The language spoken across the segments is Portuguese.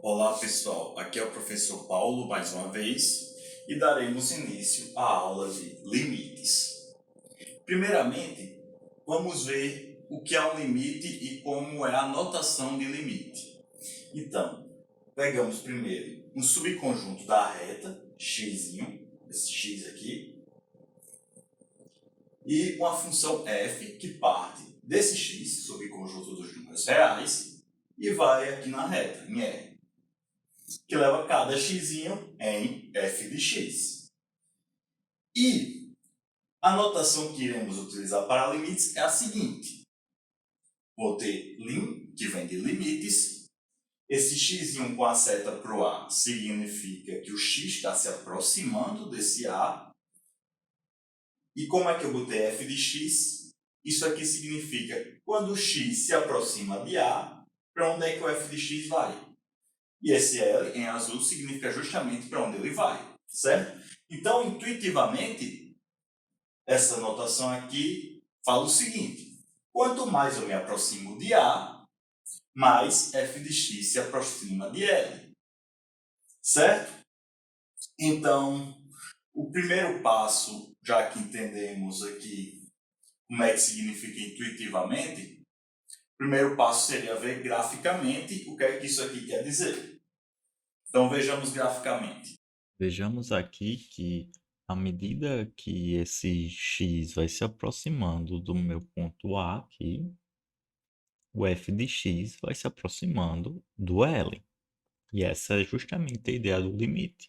Olá pessoal, aqui é o professor Paulo mais uma vez e daremos início à aula de limites. Primeiramente, vamos ver o que é um limite e como é a notação de limite. Então, pegamos primeiro um subconjunto da reta, x, esse x aqui, e uma função f que parte desse x, subconjunto dos números reais, e vai aqui na reta, em R, que leva cada x em f de x. E a notação que iremos utilizar para limites é a seguinte. Vou ter lim, que vem de limites. Esse x com a seta para o A significa que o x está se aproximando desse A. E como é que eu botei f de x? Isso aqui significa quando o x se aproxima de A, para onde é que o f de x vai? E esse L em azul significa justamente para onde ele vai, certo? Então, intuitivamente, essa notação aqui fala o seguinte. Quanto mais eu me aproximo de A, mais f de x se aproxima de L, certo? Então, o primeiro passo, já que entendemos aqui como é que significa intuitivamente, o primeiro passo seria ver graficamente o que é que isso aqui quer dizer. Então, vejamos graficamente. Vejamos aqui que à medida que esse x vai se aproximando do meu ponto A aqui, o f de x vai se aproximando do L. E essa é justamente a ideia do limite.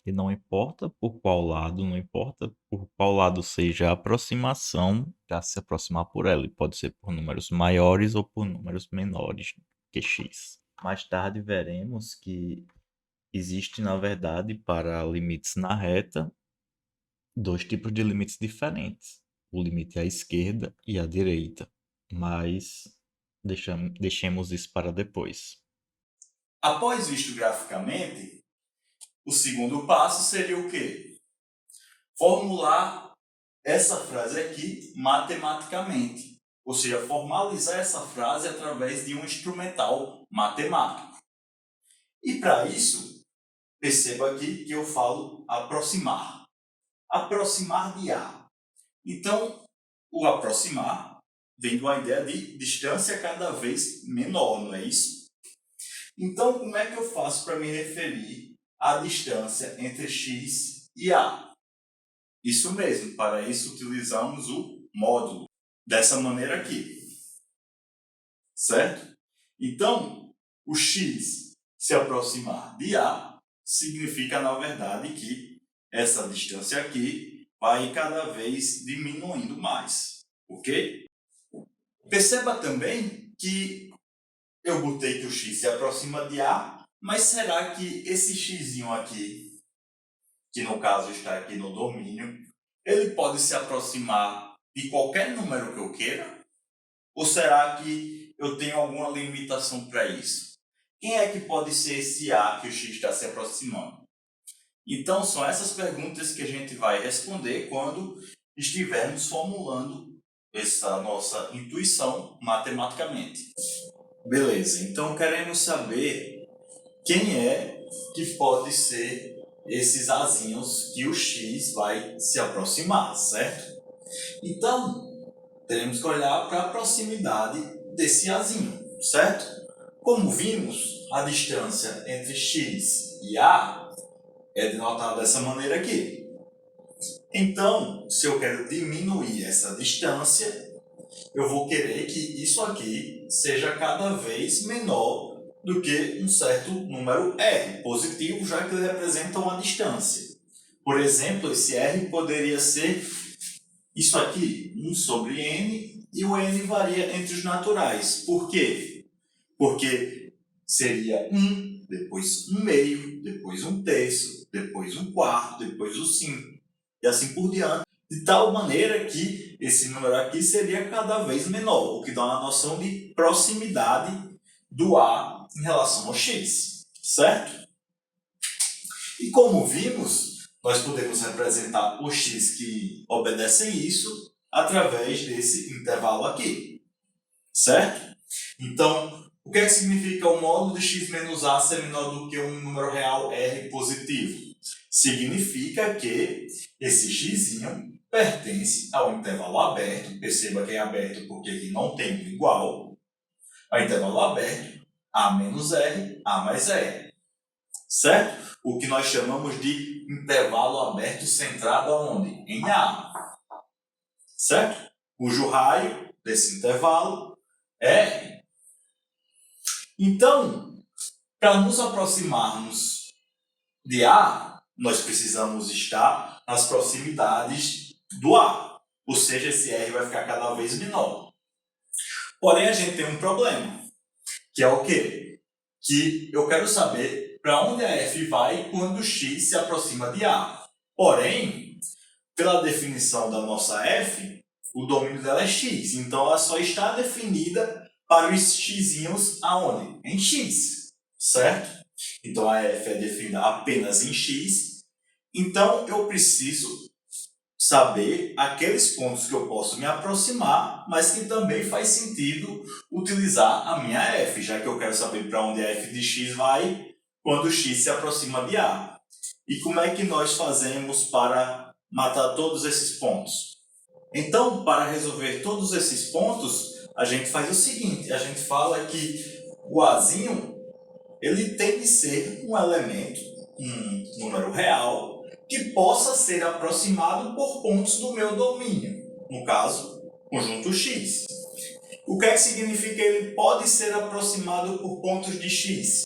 E não importa por qual lado, não importa por qual lado seja a aproximação para se aproximar por L. Pode ser por números maiores ou por números menores que x. Mais tarde veremos que existe, na verdade, para limites na reta, dois tipos de limites diferentes. O limite à esquerda e à direita. Mas deixemos isso para depois. Após visto graficamente, o segundo passo seria o quê? Formular essa frase aqui matematicamente. Ou seja, formalizar essa frase através de um instrumental matemático. E para isso, perceba aqui que eu falo aproximar. Aproximar de A. Então, o aproximar vem de uma ideia de distância cada vez menor, não é isso? Então, como é que eu faço para me referir à distância entre x e A? Isso mesmo, para isso utilizamos o módulo, dessa maneira aqui, certo? Então, o x se aproximar de A significa, na verdade, que essa distância aqui vai cada vez diminuindo mais, ok? Perceba também que eu botei que o x se aproxima de A, mas será que esse x aqui, que no caso está aqui no domínio, ele pode se aproximar de qualquer número que eu queira? Ou será que eu tenho alguma limitação para isso? Quem é que pode ser esse A que o x está se aproximando? Então, são essas perguntas que a gente vai responder quando estivermos formulando essa nossa intuição matematicamente. Beleza, então queremos saber quem é que pode ser esses azinhos que o x vai se aproximar, certo? Então, teremos que olhar para a proximidade desse azinho, certo? Como vimos, a distância entre x e a é denotada dessa maneira aqui. Então, se eu quero diminuir essa distância, eu vou querer que isso aqui seja cada vez menor do que um certo número r, positivo, já que ele representa uma distância. Por exemplo, esse r poderia ser isso aqui, 1 sobre n, e o n varia entre os naturais. Por quê? Porque seria 1, depois 1 meio, depois 1 terço, depois 1 quarto, depois o 5, e assim por diante, de tal maneira que esse número aqui seria cada vez menor, o que dá uma noção de proximidade do A em relação ao x, certo? E como vimos, nós podemos representar o x que obedece isso através desse intervalo aqui, certo? Então, O que é que significa o módulo de x menos a ser menor do que um número real R positivo? Significa que esse x pertence ao intervalo aberto. Perceba que é aberto porque aqui não tem um igual. Ao intervalo aberto, A menos R, A mais R. Certo? O que nós chamamos de intervalo aberto centrado aonde? Em A. Certo? Cujo raio desse intervalo é R. Então, para nos aproximarmos de A, nós precisamos estar nas proximidades do A. Ou seja, esse R vai ficar cada vez menor. Porém, a gente tem um problema, que é o quê? Que eu quero saber para onde a F vai quando x se aproxima de A. Porém, pela definição da nossa F, o domínio dela é x. Então, ela só está definida para os x'inhos aonde? Em x. Certo? Então, a F é definida apenas em x. Então, eu preciso saber aqueles pontos que eu posso me aproximar, mas que também faz sentido utilizar a minha F, já que eu quero saber para onde a F de x vai quando x se aproxima de A. E como é que nós fazemos para matar todos esses pontos? Então, para resolver todos esses pontos, a gente faz o seguinte, a gente fala que o Azinho ele tem de ser um elemento, um número real, que possa ser aproximado por pontos do meu domínio, no caso, conjunto x. O que é que significa que ele pode ser aproximado por pontos de x?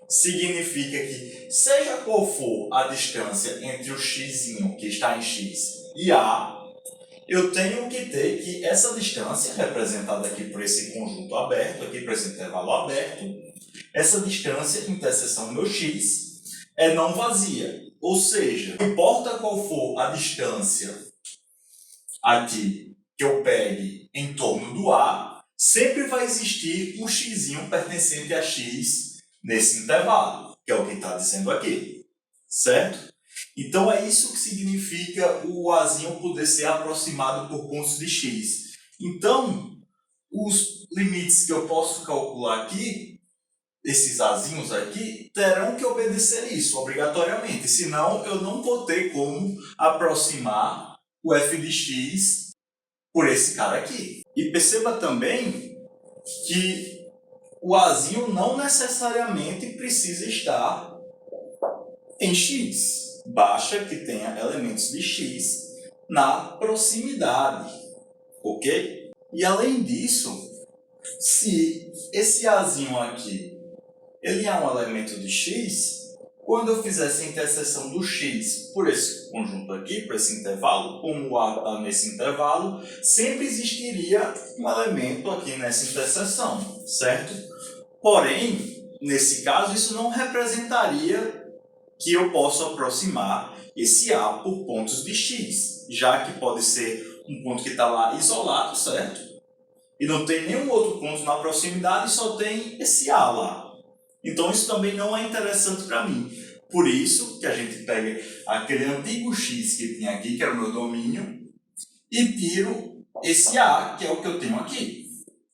Significa que, seja qual for a distância entre o x que está em x e A, eu tenho que ter que essa distância, representada aqui por esse conjunto aberto, aqui por esse intervalo aberto, essa distância, interseção do meu x, é não vazia. Ou seja, não importa qual for a distância aqui que eu pegue em torno do A, sempre vai existir um x pertencente a x nesse intervalo, que é o que está dizendo aqui. Certo? Então é isso que significa o Azinho poder ser aproximado por pontos de x. Então, os limites que eu posso calcular aqui, esses Azinhos aqui, terão que obedecer isso, obrigatoriamente. Senão, eu não vou ter como aproximar o f de x por esse cara aqui. E perceba também que o Azinho não necessariamente precisa estar em x. Basta que tenha elementos de x na proximidade, ok? E além disso, se esse Azinho aqui ele é um elemento de x, quando eu fizesse a interseção do x por esse conjunto aqui, por esse intervalo, como o A está nesse intervalo, sempre existiria um elemento aqui nessa interseção, certo? Porém, nesse caso, isso não representaria que eu posso aproximar esse A por pontos de x, já que pode ser um ponto que está lá isolado, certo? E não tem nenhum outro ponto na proximidade, só tem esse A lá. Então isso também não é interessante para mim. Por isso que a gente pega aquele antigo x que tinha aqui, que era o meu domínio, e tiro esse A, que é o que eu tenho aqui,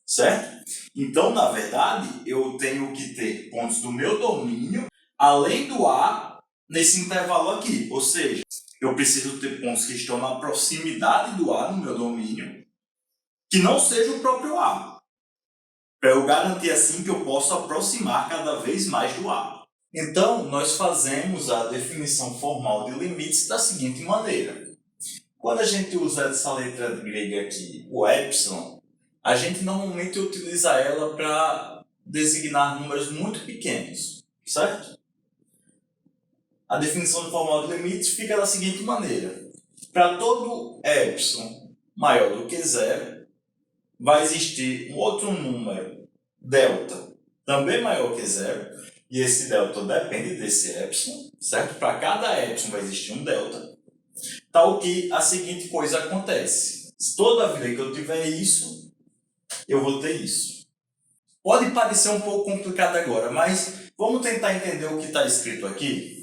certo? Então, na verdade, eu tenho que ter pontos do meu domínio, além do A, nesse intervalo aqui. Ou seja, eu preciso ter pontos que estão na proximidade do A no meu domínio, que não seja o próprio A, para eu garantir assim que eu posso aproximar cada vez mais do A. Então, nós fazemos a definição formal de limites da seguinte maneira. Quando a gente usa essa letra grega aqui, o epsilon, a gente normalmente utiliza ela para designar números muito pequenos, certo? A definição formal de limites fica da seguinte maneira. Para todo epsilon maior do que zero, vai existir um outro número, delta, também maior que zero, e esse delta depende desse epsilon, certo? Para cada epsilon vai existir um delta, tal que a seguinte coisa acontece. Se toda vida que eu tiver isso, eu vou ter isso. Pode parecer um pouco complicado agora, mas vamos tentar entender o que está escrito aqui.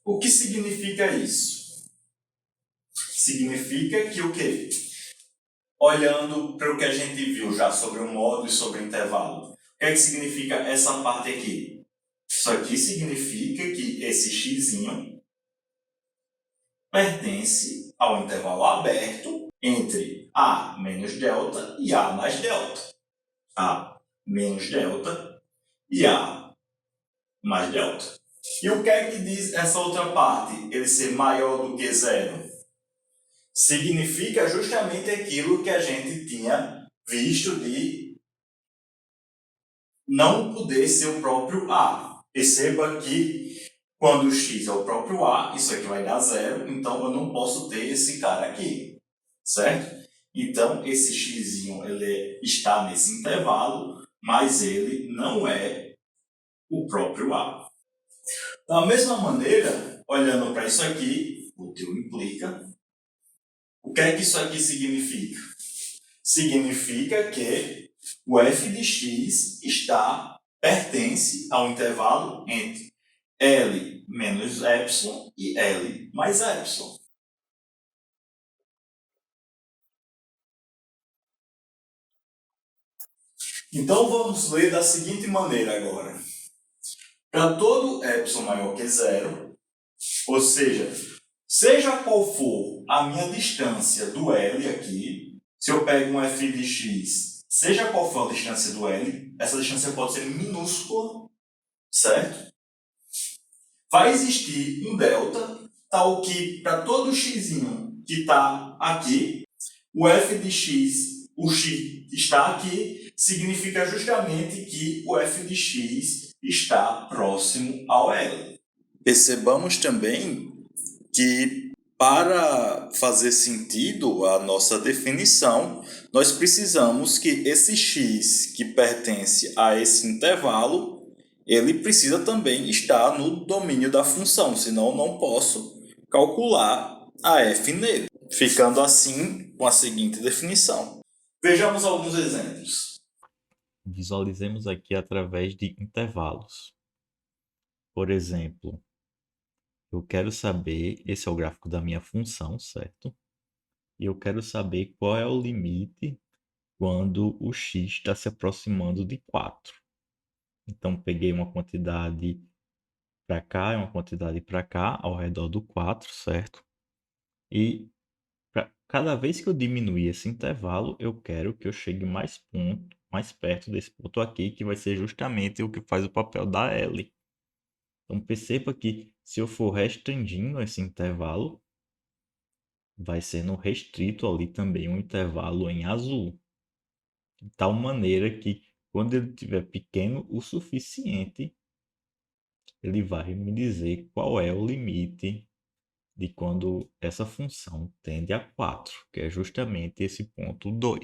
O que significa isso? Significa que o quê? olhando para o que a gente viu já sobre o modo e sobre o intervalo, o que é que significa essa parte aqui? Isso aqui significa que esse xzinho pertence ao intervalo aberto entre A menos delta e A mais delta. A menos delta e A mais delta. E o que é que diz essa outra parte? Ele ser maior do que zero. Significa justamente aquilo que a gente tinha visto de não poder ser o próprio A. Perceba que quando o x é o próprio A, isso aqui vai dar zero, então eu não posso ter esse cara aqui, certo? Então, esse x ele está nesse intervalo, mas ele não é o próprio A. Da mesma maneira, olhando para isso aqui, o teu implica, o que é que isso aqui significa? Significa que o f de x pertence ao intervalo entre L menos epsilon e L mais epsilon. Então, vamos ler da seguinte maneira agora. Para todo epsilon maior que zero, ou seja qual for a minha distância do L aqui, se eu pego um f de x, seja qual for a distância do L, essa distância pode ser minúscula, certo? Vai existir um delta, tal que para todo x que está aqui, o f de x, o x está aqui, significa justamente que o f de x está próximo ao L. Percebamos também que para fazer sentido a nossa definição, nós precisamos que esse x que pertence a esse intervalo, ele precisa também estar no domínio da função, senão eu não posso calcular a f nele, ficando assim com a seguinte definição. Vejamos alguns exemplos. Visualizemos aqui através de intervalos. Por exemplo, eu quero saber, esse é o gráfico da minha função, certo? E eu quero saber qual é o limite quando o x está se aproximando de 4. Então, peguei uma quantidade para cá e uma quantidade para cá, ao redor do 4, certo? E cada vez que eu diminuir esse intervalo, eu quero que eu chegue mais perto desse ponto aqui, que vai ser justamente o que faz o papel da L. Então, perceba que se eu for restringindo esse intervalo, vai sendo restrito ali também um intervalo em azul. De tal maneira que, quando ele estiver pequeno o suficiente, ele vai me dizer qual é o limite de quando essa função tende a 4, que é justamente esse ponto 2.